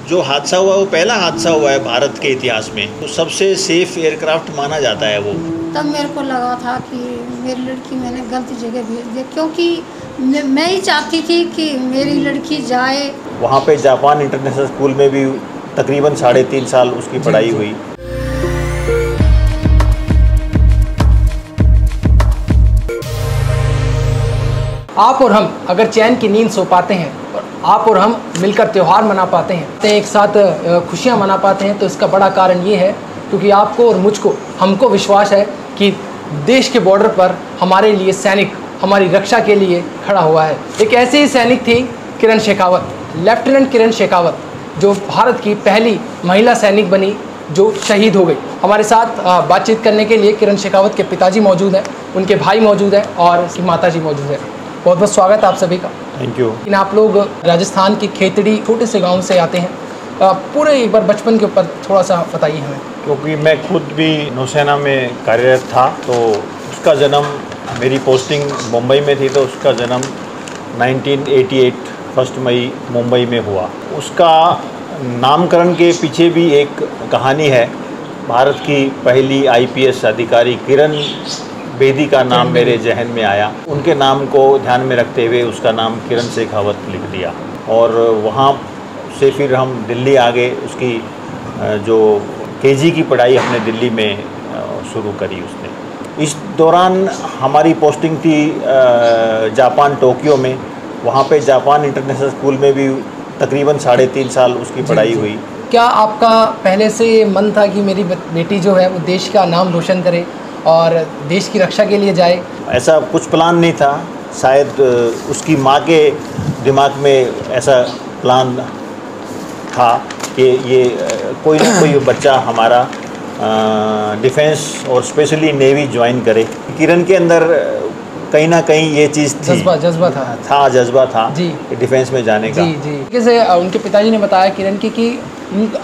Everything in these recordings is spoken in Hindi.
जो हादसा हुआ वो पहला हादसा हुआ है भारत के इतिहास में, तो सबसे सेफ एयरक्राफ्ट माना जाता है वो। तब मेरे को लगा था कि मेरी लड़की मैंने गलत जगह भेज दी, क्योंकि मैं ही चाहती थी कि मेरी लड़की जाए। वहाँ पे जापान इंटरनेशनल स्कूल में भी तकरीबन 3.5 साल उसकी पढ़ाई हुई। आप और हम अगर चैन की नींद सो पाते हैं और आप और हम मिलकर त्यौहार मना पाते हैं, एक साथ खुशियां मना पाते हैं, तो इसका बड़ा कारण ये है क्योंकि आपको और मुझको, हमको विश्वास है कि देश के बॉर्डर पर हमारे लिए सैनिक हमारी रक्षा के लिए खड़ा हुआ है। एक ऐसे ही सैनिक थी किरण शेखावत, लेफ्टिनेंट किरण शेखावत, जो भारत की पहली महिला सैनिक बनी जो शहीद हो गई। हमारे साथ बातचीत करने के लिए किरण शेखावत के पिताजी मौजूद हैं, उनके भाई मौजूद हैं और उसकी माताजी मौजूद है। बहुत बहुत स्वागत है आप सभी का। Thank you. लेकिन आप लोग राजस्थान की खेतड़ी छोटे से गांव से आते हैं, पूरे एक बार बचपन के ऊपर थोड़ा सा बताइए हमें। क्योंकि मैं खुद भी नौसेना में कार्यरत था, तो उसका जन्म, मेरी पोस्टिंग मुंबई में थी, तो उसका जन्म 1988 1 मई मुंबई में हुआ। उसका नामकरण के पीछे भी एक कहानी है। भारत की पहली IPS अधिकारी किरण बेदी का नाम मेरे जहन में आया। उनके नाम को ध्यान में रखते हुए उसका नाम किरण शेखावत लिख दिया, और वहाँ से फिर हम दिल्ली आ गए। उसकी जो KG की पढ़ाई हमने दिल्ली में शुरू करी उसने। इस दौरान हमारी पोस्टिंग थी जापान टोक्यो में। वहाँ पे जापान इंटरनेशनल स्कूल में भी तकरीबन 3.5 साल उसकी पढ़ाई हुई। क्या आपका पहले से मन था कि मेरी बेटी जो है वो देश का नाम रोशन करे और देश की रक्षा के लिए जाए? ऐसा कुछ प्लान नहीं था, शायद उसकी माँ के दिमाग में ऐसा प्लान था कि ये कोई ना कोई बच्चा हमारा डिफेंस और स्पेशली नेवी ज्वाइन करे। किरण के अंदर कहीं ना कहीं ये चीज़ थी, जज्बा था जी, डिफेंस में जाने का। जी जी। जैसे उनके पिताजी ने बताया किरण की कि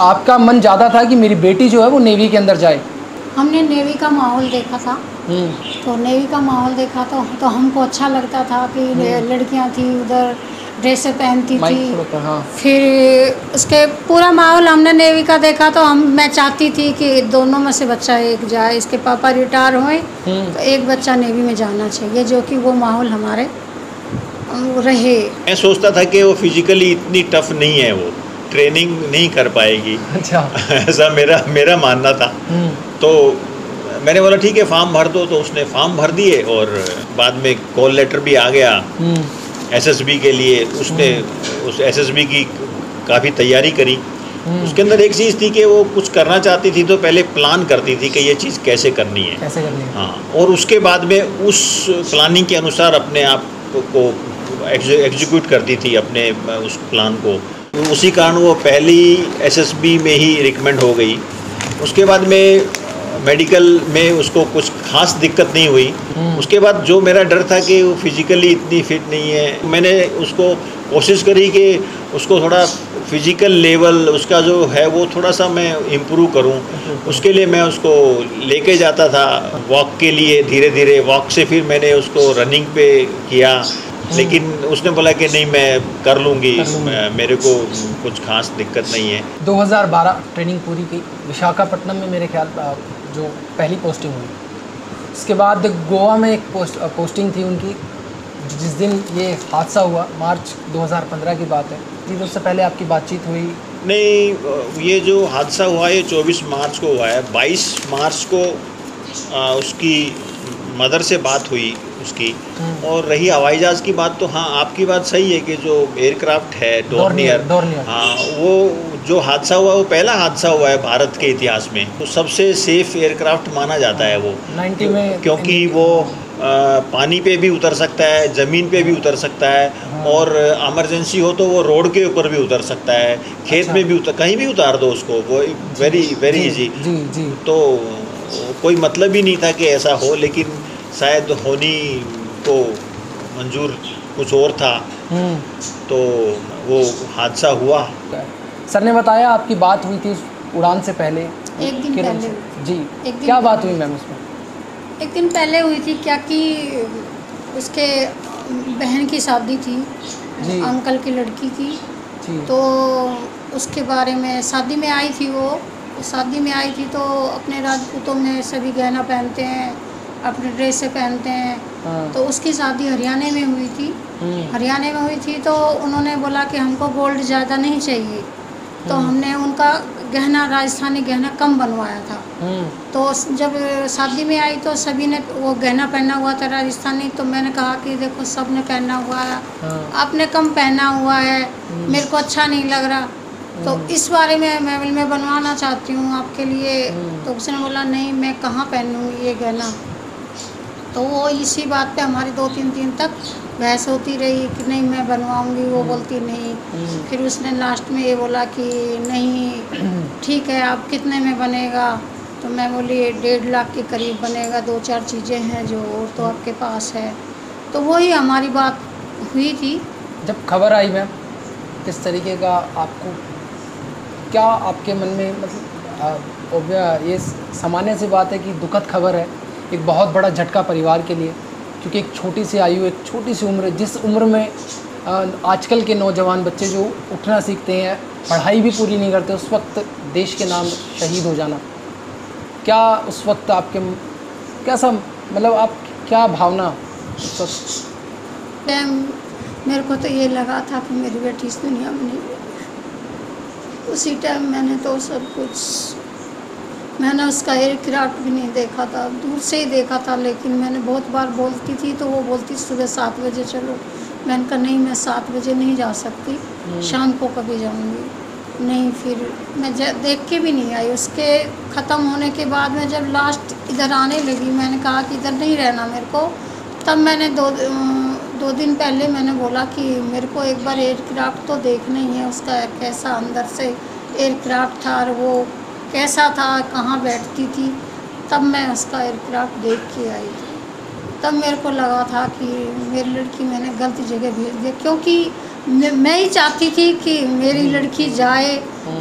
आपका मन ज़्यादा था कि मेरी बेटी जो है वो नेवी के अंदर जाए। हमने नेवी का माहौल देखा था, तो नेवी का माहौल देखा तो हमको अच्छा लगता था कि लड़कियां थी उधर, ड्रेसें पहनती थी। हाँ। फिर उसके पूरा माहौल हमने नेवी का देखा, तो मैं चाहती थी कि दोनों में से बच्चा एक जाए। इसके पापा रिटायर हुए तो एक बच्चा नेवी में जाना चाहिए, जो कि वो माहौल हमारे रहे। मैं सोचता था कि वो फिजिकली इतनी टफ नहीं है, वो ट्रेनिंग नहीं कर पाएगी। अच्छा। ऐसा मेरा मानना था। तो मैंने बोला ठीक है फॉर्म भर दो, तो उसने फॉर्म भर दिए और बाद में कॉल लेटर भी आ गया SSB के लिए। उसने उस SSB की काफ़ी तैयारी करी। उसके अंदर एक चीज़ थी कि वो कुछ करना चाहती थी तो पहले प्लान करती थी कि ये चीज़ कैसे करनी है, हाँ, और उसके बाद में उस प्लानिंग के अनुसार अपने आप को एग्जीक्यूट करती थी, अपने उस प्लान को। उसी कारण वो पहली SSB में ही रिकमेंड हो गई। उसके बाद में मेडिकल में उसको कुछ खास दिक्कत नहीं हुई। उसके बाद जो मेरा डर था कि वो फिजिकली इतनी फिट नहीं है, मैंने उसको कोशिश करी कि उसको थोड़ा फिजिकल लेवल उसका जो है वो थोड़ा सा मैं इम्प्रूव करूं। उसके लिए मैं उसको लेके जाता था वॉक के लिए, धीरे धीरे वॉक से फिर मैंने उसको रनिंग पे किया। लेकिन उसने बोला कि नहीं मैं कर लूँगी, मेरे को कुछ खास दिक्कत नहीं है। 2012 ट्रेनिंग पूरी की विशाखापट्टनम में, मेरे ख्याल जो पहली पोस्टिंग हुई। इसके बाद गोवा में एक पोस्टिंग थी उनकी, जिस दिन ये हादसा हुआ, मार्च 2015 की बात है जी। तो उससे पहले आपकी बातचीत हुई? नहीं, ये जो हादसा हुआ ये 24 मार्च को हुआ है। 22 मार्च को उसकी मदर से बात हुई उसकी। और रही हवाई जहाज़ की बात, तो हाँ आपकी बात सही है कि जो एयरक्राफ्ट है डोर्नियर, हाँ, वो जो हादसा हुआ वो पहला हादसा हुआ है भारत के इतिहास में। तो सबसे सेफ एयरक्राफ्ट माना जाता है वो 90 में, क्योंकि वो पानी पे भी उतर सकता है, ज़मीन पे भी उतर सकता है, और इमरजेंसी हो तो वो रोड के ऊपर भी उतर सकता है, खेत में भी कहीं भी उतार दो उसको, वो वेरी इजी। तो कोई मतलब ही नहीं था कि ऐसा हो, लेकिन शायद होनी को मंजूर कुछ और था, तो वो हादसा हुआ। सर ने बताया आपकी बात हुई थी उड़ान से पहले, एक दिन पहले जी। क्या बात हुई मैम उसमें? एक दिन पहले हुई थी क्या कि उसके बहन की शादी थी जी, अंकल की लड़की की जी। तो उसके बारे में शादी में आई थी वो, शादी में आई थी तो अपने राजपूतों में सभी गहना पहनते हैं, अपने ड्रेस पहनते हैं। तो उसकी शादी हरियाणा में हुई थी, हरियाणा में हुई थी तो उन्होंने बोला कि हमको गोल्ड ज़्यादा नहीं चाहिए, तो हमने उनका गहना राजस्थानी गहना कम बनवाया था। तो जब शादी में आई तो सभी ने वो गहना पहना हुआ था राजस्थानी, तो मैंने कहा कि देखो सब ने पहना हुआ है, आपने कम पहना हुआ है, मेरे को अच्छा नहीं लग रहा, तो इस बारे में मैं बनवाना चाहती हूँ आपके लिए। तो उसने बोला नहीं मैं कहाँ पहनूँगी ये गहना। तो वो इसी बात पे हमारी 2-3 दिन तक बहस होती रही कि नहीं मैं बनवाऊंगी, वो बोलती नहीं। फिर उसने लास्ट में ये बोला कि नहीं ठीक है आप कितने में बनेगा, तो मैं बोली 1.5 लाख के करीब बनेगा, 2-4 चीज़ें हैं जो और तो आपके पास है। तो वही हमारी बात हुई थी। जब खबर आई मैम, किस तरीके का आपको, क्या आपके मन में, मतलब ये सामान्य सी बात है कि दुखद खबर है, एक बहुत बड़ा झटका परिवार के लिए, क्योंकि एक छोटी सी आयु, एक छोटी सी उम्र, जिस उम्र में आजकल के नौजवान बच्चे जो उठना सीखते हैं, पढ़ाई भी पूरी नहीं करते, उस वक्त देश के नाम शहीद हो जाना, क्या उस वक्त आपके कैसा, मतलब आप क्या भावना उस वक्त? मेरे को तो ये लगा था कि मेरी बेटी इस दुनिया में नहीं है। उसी टाइम मैंने तो सब कुछ, मैंने उसका एयरक्राफ्ट भी नहीं देखा था, दूर से ही देखा था, लेकिन मैंने बहुत बार बोलती थी तो वो बोलती सुबह 7 बजे चलो, मैंने कहा नहीं मैं 7 बजे नहीं जा सकती, शाम को कभी जाऊंगी। नहीं फिर मैं देख के भी नहीं आई। उसके ख़त्म होने के बाद में जब लास्ट इधर आने लगी, मैंने कहा कि इधर नहीं रहना मेरे को, तब मैंने दो दिन पहले मैंने बोला कि मेरे को एक बार एयरक्राफ्ट तो देखना ही है, उसका कैसा अंदर से एयरक्राफ्ट था और वो कैसा था, कहाँ बैठती थी, तब मैं उसका एयरक्राफ्ट देख के आई थी। तब मेरे को लगा था कि मेरी लड़की मैंने गलत जगह भेज दिया, क्योंकि मैं ही चाहती थी कि मेरी लड़की जाए।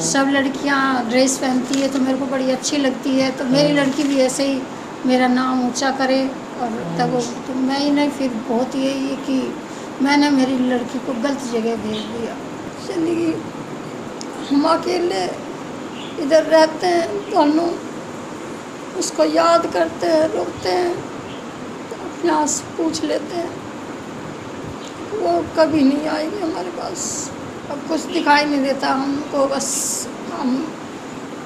सब लड़कियां ड्रेस पहनती है तो मेरे को बड़ी अच्छी लगती है, तो मेरी लड़की भी ऐसे ही मेरा नाम ऊंचा करे। और तब तो मैं ही नहीं, फिर बहुत यही है कि मैंने मेरी लड़की को गलत जगह भेज दिया। चलिए हम अकेले इधर रहते हैं दोनों, उसको याद करते हैं, रोते हैं, तो अपने आप से पूछ लेते हैं। वो कभी नहीं आएगी हमारे पास, अब कुछ दिखाई नहीं देता हमको, बस हम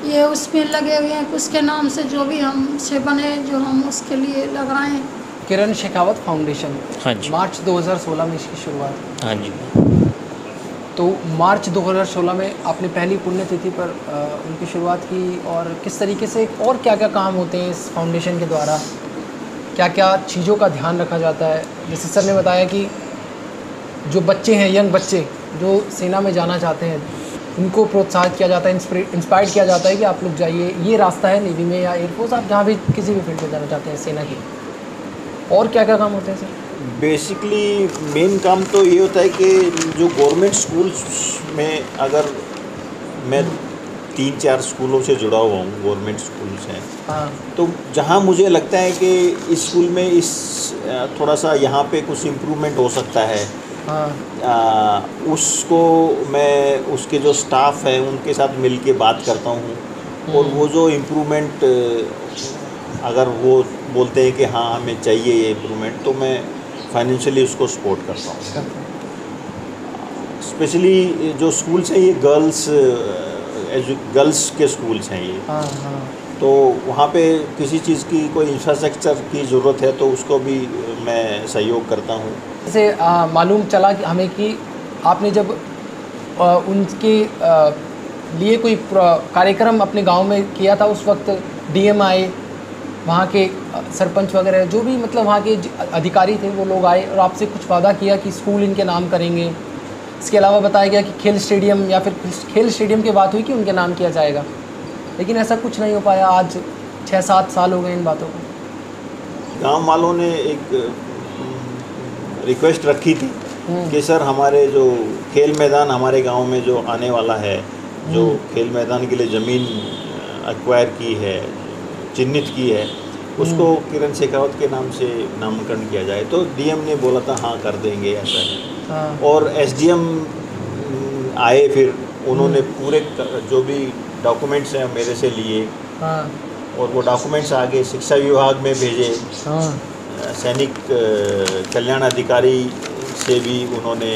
ये उसमें लगे हुए हैं, उसके नाम से जो भी हमसे बने, जो हम उसके लिए लगाएं। किरण शेखावत फाउंडेशन, हाँ जी, मार्च 2016 में इसकी शुरुआत। हाँ जी। तो मार्च 2016 में आपने पहली पुण्यतिथि पर उनकी शुरुआत की, और किस तरीके से और क्या क्या काम होते हैं इस फाउंडेशन के द्वारा, क्या क्या चीज़ों का ध्यान रखा जाता है? जैसे सर ने बताया कि जो बच्चे हैं, यंग बच्चे जो सेना में जाना चाहते हैं, उनको प्रोत्साहित किया जाता है, इंस्पायर्ड किया जाता है कि आप लोग जाइए, ये रास्ता है नेवी में या एयरफोर्स, आप जहाँ भी किसी भी फील्ड में जाना चाहते हैं सेना की। और क्या क्या काम होते हैं सर? बेसिकली मेन काम तो ये होता है कि जो गवर्नमेंट स्कूल्स में, अगर मैं 3-4 स्कूलों से जुड़ा हुआ हूँ, गवर्नमेंट स्कूल्स हैं, हाँ, तो जहाँ मुझे लगता है कि इस स्कूल में इस थोड़ा सा यहाँ पे कुछ इम्प्रूवमेंट हो सकता है, हाँ, उसको मैं उसके जो स्टाफ है उनके साथ मिल के बात करता हूँ, और वो जो इम्प्रूवमेंट अगर वो बोलते हैं कि हाँ हमें चाहिए ये इम्प्रूवमेंट, तो मैं फाइनेंशियली उसको सपोर्ट करता हूँ। स्पेशली जो स्कूल्स हैं ये गर्ल्स के स्कूल्स हैं ये, हाँ, हाँ, तो वहाँ पे किसी चीज़ की कोई इंफ्रास्ट्रक्चर की ज़रूरत है तो उसको भी मैं सहयोग करता हूँ। जैसे मालूम चला कि हमें कि आपने जब उनके लिए कोई कार्यक्रम अपने गांव में किया था, उस वक्त डीएम आए, वहाँ के सरपंच वगैरह जो भी मतलब वहाँ के अधिकारी थे वो लोग आए और आपसे कुछ वादा किया कि स्कूल इनके नाम करेंगे। इसके अलावा बताया गया कि खेल स्टेडियम, या फिर खेल स्टेडियम की बात हुई कि उनके नाम किया जाएगा, लेकिन ऐसा कुछ नहीं हो पाया। आज 6-7 साल हो गए इन बातों को। गांव वालों ने एक रिक्वेस्ट रखी थी कि सर हमारे जो खेल मैदान हमारे गांव में जो आने वाला है, जो खेल मैदान के लिए ज़मीन एक्वायर की है, चिन्हित की है, उसको किरण शेखावत के नाम से नामकरण किया जाए। तो डीएम ने बोला था हाँ कर देंगे, ऐसा है। हाँ, और एसडीएम आए फिर उन्होंने पूरे जो भी डॉक्यूमेंट्स हैं मेरे से लिए, और वो डॉक्यूमेंट्स आगे शिक्षा विभाग में भेजे। सैनिक कल्याण अधिकारी से भी उन्होंने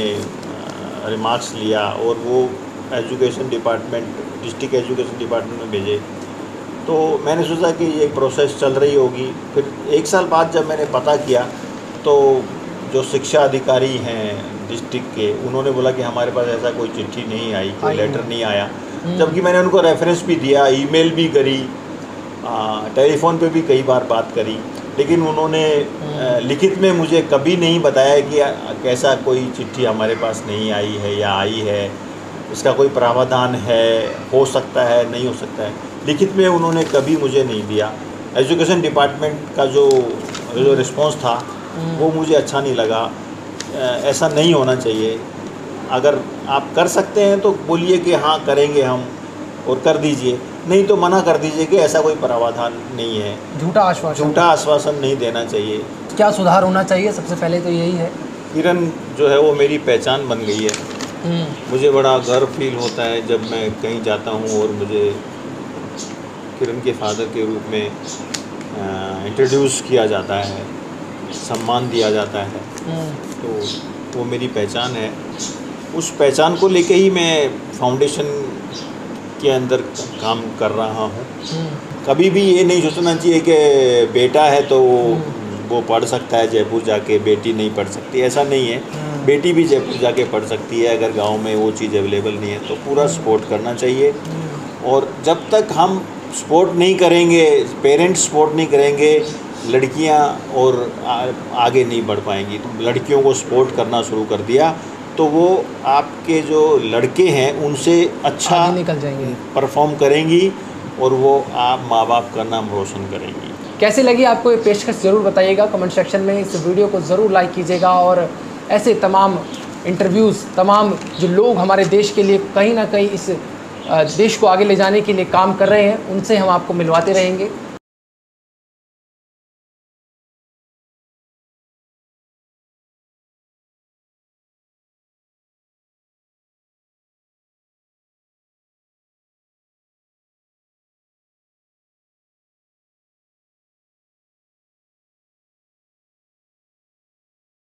रिमार्क्स लिया, और वो education department, district education department में भेजे। तो मैंने सोचा कि ये प्रोसेस चल रही होगी। फिर 1 साल बाद जब मैंने पता किया तो जो शिक्षा अधिकारी हैं डिस्ट्रिक्ट के, उन्होंने बोला कि हमारे पास ऐसा कोई चिट्ठी नहीं आई, कोई लेटर नहीं आया। जबकि मैंने उनको रेफरेंस भी दिया, ईमेल भी करी, टेलीफोन पे भी कई बार बात करी, लेकिन उन्होंने लिखित में मुझे कभी नहीं बताया कि कैसा कोई चिट्ठी हमारे पास नहीं आई है या आई है, इसका कोई प्रावधान है, हो सकता है, नहीं हो सकता है। लिखित में उन्होंने कभी मुझे नहीं दिया। एजुकेशन डिपार्टमेंट का जो रिस्पांस था वो मुझे अच्छा नहीं लगा। ऐसा नहीं होना चाहिए। अगर आप कर सकते हैं तो बोलिए कि हाँ करेंगे हम, और कर दीजिए, नहीं तो मना कर दीजिए कि ऐसा कोई प्रावधान नहीं है। झूठा आश्वासन नहीं देना चाहिए। क्या सुधार होना चाहिए? सबसे पहले तो यही है। किरण जो है वो मेरी पहचान बन गई है। मुझे बड़ा गर्व फील होता है जब मैं कहीं जाता हूँ और मुझे किरण के फादर के रूप में इंट्रोड्यूस किया जाता है, सम्मान दिया जाता है, तो वो मेरी पहचान है। उस पहचान को लेके ही मैं फाउंडेशन के अंदर काम कर रहा हूँ। कभी भी ये नहीं सोचना चाहिए कि बेटा है तो वो पढ़ सकता है जयपुर जाके, बेटी नहीं पढ़ सकती, ऐसा नहीं है। बेटी भी जयपुर जाके पढ़ सकती है, अगर गांव में वो चीज़ अवेलेबल नहीं है तो पूरा सपोर्ट करना चाहिए। और जब तक हम सपोर्ट नहीं करेंगे, पेरेंट्स सपोर्ट नहीं करेंगे, लड़कियां और आगे नहीं बढ़ पाएंगी। तो लड़कियों को सपोर्ट करना शुरू कर दिया तो वो आपके जो लड़के हैं उनसे अच्छा निकल जाएंगे, परफॉर्म करेंगी, और वो आप माँ बाप का नाम रोशन करेंगी। कैसी लगी आपको ये पेशकश ज़रूर बताइएगा कमेंट सेक्शन में। इस वीडियो को ज़रूर लाइक कीजिएगा, और ऐसे तमाम इंटरव्यूज़, तमाम जो लोग हमारे देश के लिए कहीं ना कहीं इस देश को आगे ले जाने के लिए काम कर रहे हैं, उनसे हम आपको मिलवाते रहेंगे।